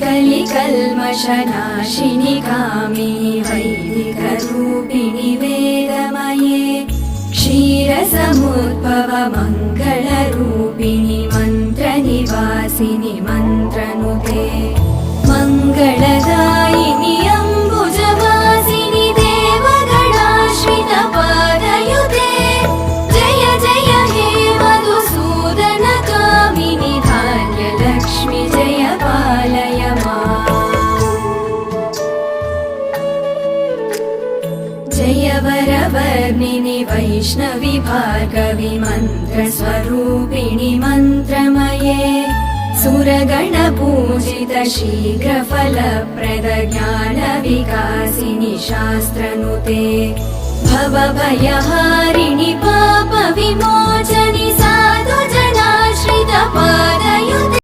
कलिकल्मषनाशिनि कामिनि वैदिकरूपिणि वेदमये क्षीरसमुद्भव मङ्गलरूपिणि मन्त्रनिवासिनि मन्त्रनुते मङ्गलदायिनि अम्बुजवासिनि देवगणाश्रितपादयुते जय जय हे मधुसूदन कामिनि धान्यलक्ष्मि जय पालय माम् जय वरवर्णिनि वैष्णवि भार्गवि मन्त्रस्वरूपिणि मन्त्रमये सुरगणपूजित शीघ्रफलप्रद ज्ञानविकासिनि शास्त्रनुते भवभयहारिणि पापविमोचनि साधुजनाश्रितपादयुते।